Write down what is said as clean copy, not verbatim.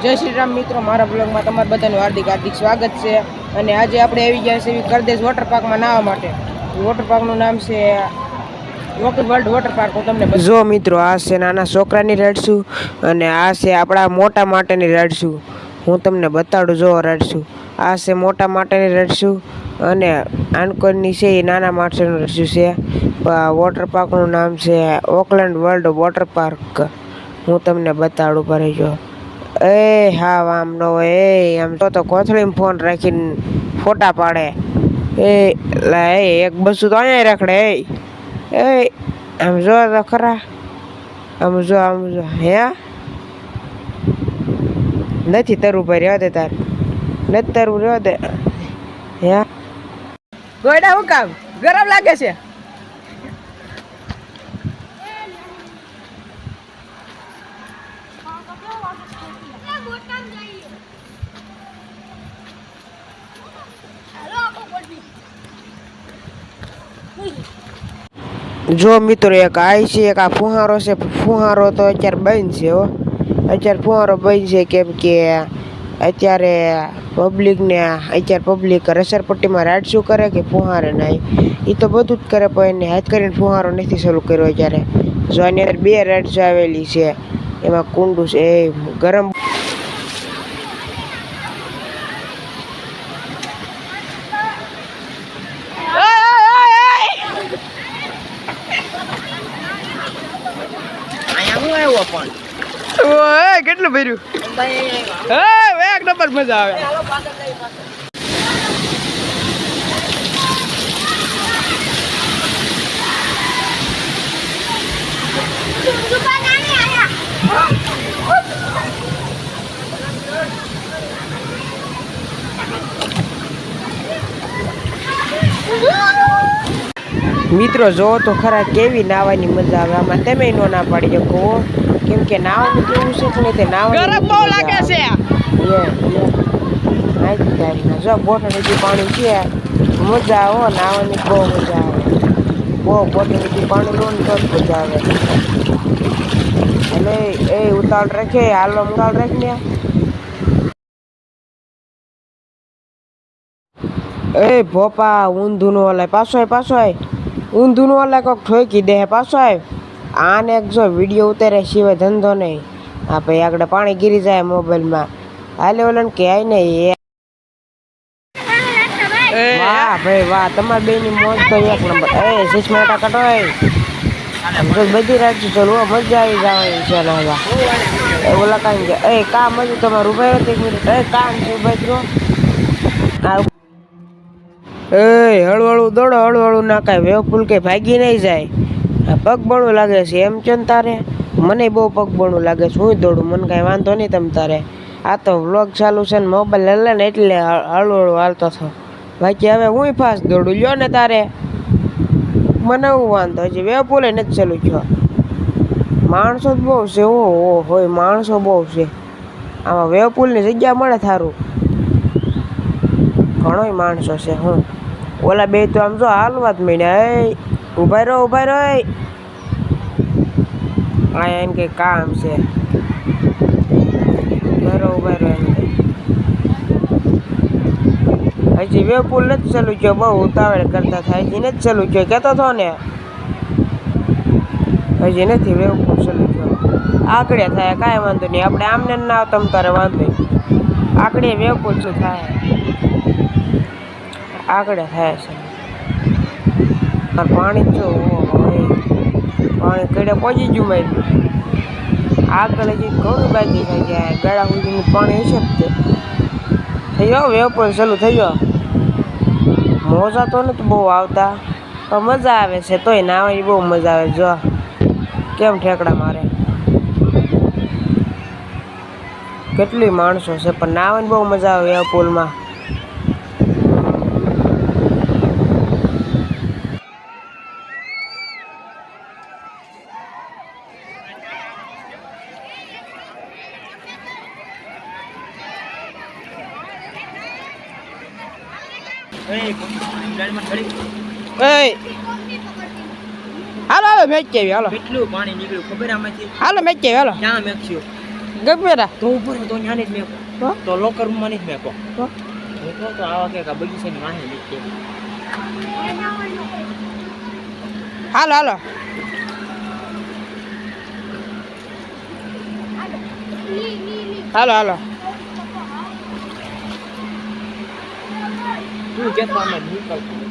જય શ્રી રામ મિત્રો, મારા બ્લોગમાં તમારું બધાનું હાર્દિક સ્વાગત છે। અને આજે આપણે આવી ગયા છીએ કરદેશ વોટર પાર્કમાં નાહવા માટે। વોટર પાર્કનું નામ છે વર્લ્ડ વોટર પાર્ક। હું તમને જો મિત્રો, આ છે નાના છોકરાની રાઈડ્સું અને આ છે આપણા મોટા માટેની રાઈડ્સું। હું તમને બતાડું, જો રાઈડ્સું આ છે મોટા માટેની રાઈડ્સું અને આનકોરની છે એ નાના માટેનું રાઈડ્સું છે। વોટર પાર્કનું નામ છે ઓકલેન્ડ વર્લ્ડ વોટર પાર્ક। હું તમને બતાડું ભરી જો હા આમ ન હોય આમ તો કોથળીમાં ફોન રાખીને ફોટા પાડે એક બસું તો અહીંયા રખડે આમ જો તો ખરા આમ જો હે નથી તરવું ભાઈ રહેવા દે તાર નથી તરવું રહેવા દે હે ગોયડા હું કામ ગરમ લાગે છે। જો મિત્રો, એક આ છે, એક આ ફુહારો છે। ફુહારો તો અત્યારે બંધ છે હો, અત્યારે ફુહારો બંધ છે કેમ કે અત્યારે પબ્લિક રસરપટ્ટીમાં રાઈડ શું કરે કે ફુહારે નહીં, એ તો બધું જ કરે પણ એને હાથ કરીને ફુહારો નથી શરૂ કર્યો અત્યારે। જો આની અંદર 2 રાઈડ્સ આવેલી છે, એમાં કુંડું છે એ ગરમ કેટલું ભર્યું એક નંબર મજા આવે। મિત્રો જો તો ખરા કેવી નાવાની મજા આવે આમાં, તમે નો ના પાડી શકો કેમ કે નાવાનું કેવું છે કે નહીં તે નાવાનું બહુ લાગે છે। જો બોટલ પાણી છે, મજા આવે નાવાની, બહુ મજા આવે, બહુ બોટલ પાણી લો ને તો જ મજા આવે। અને એ ઉતાવળ રાખે હાલો ઉતાવળ રાખને ભોપા ઊંધું નો હલાય, પાછો ઊંધું નો હલાય, કોક ઠોકી દે પાછો આવ। આને એક જો વિડીયો ઉતારે સિવાય ધંધો નહીં। હા ભાઈ આગળ પાણી ગીરી જાય મોબાઈલમાં, હાલે ઓલન કે આય નહીં। વાહ ભાઈ વાહ, તમારા બેની મોજ તો એક નંબર। સિસ્માટા કટોય બધી રાત ચાલુ મજા આવી જવાની છે નાવા। ઓલા કાંઈ કે કામ હજુ તમારું ઉભા રહ્યો 1 મિનિટ, કામ છે ઉભા રહ્યો હળવળું દોડો, હળવળું ના કાંઈ વેવ ફૂલ કે ભાગી નહીં જાય। પગ બળું લાગે છે એમ છે ને તારે? મને બહુ પગ બળું લાગે છે, હું દોડું, મને કાંઈ વાંધો નહીં તમ તારે। આ તો વ્લોગ ચાલુ છે ને મોબાઈલ લે ને એટલે હળવળું હાલતો થો, બાકી હવે હું ફાસ્ટ દોડું લ્યો ને તારે, મને હું વાંધો હજી વેવ ફૂલે નથી ચાલુ થયો। માણસો જ બહુ છે હોય, માણસો બહુ છે આમાં, વેવ પુલની જગ્યા મળે થારું, ઘણોય માણસો છે। હું ઓલા બે તો આમ જો હાલવા જ માંડ્યા, ઉભા રહો આ એને કઈ કામ છે, ઉભા રહો હજી વેવ પુલ નથી ચાલુ થયો, બહુ ઉતાવળ કરતા થાય, હજી નથી ચાલુ થયો કહેતો હતો ને, હજી નથી વેવ પુલ ચાલુ થયો। આકડે થાય કાંઈ વાંધો નહીં, આપણે આમને ના તમ તારે વાંધો નહીં, આકડે વેવ પુલ શું થાય, આગળ થાય છે। પાણી જો પાણી કડે પહોંચી ગયું મારી, આગળ હજી ઘણું બાકી થઈ ગયા, ગળા સુધીનું પાણી હશે જ થઈ ગયો, વેપર ચાલુ થઈ ગયો। મોજા તો નથી બહુ આવતા પણ મજા આવે છે, તોય નાવાની બહુ મજા આવે। જો કેમ ઠેકડા મારે, કેટલી માણસો છે પણ નાવાની બહુ મજા આવે આ પુલમાં। હાલો મેચ કેવી હાલો, કેટલું પાણી નીકળ્યું ખબર આમાંથી, હાલો મેચ કેવી હાલો, ક્યાં મેચ્યું ગમેરા તો ઉપર તો ન્યાને જ મેકો તો તો લોકર માં નહીં મેકો તો હું કહું તો આવા કે બગીચાની વાહે નીચે હાલો હાલો હાલો હાલો તું જતો અમે નીકળ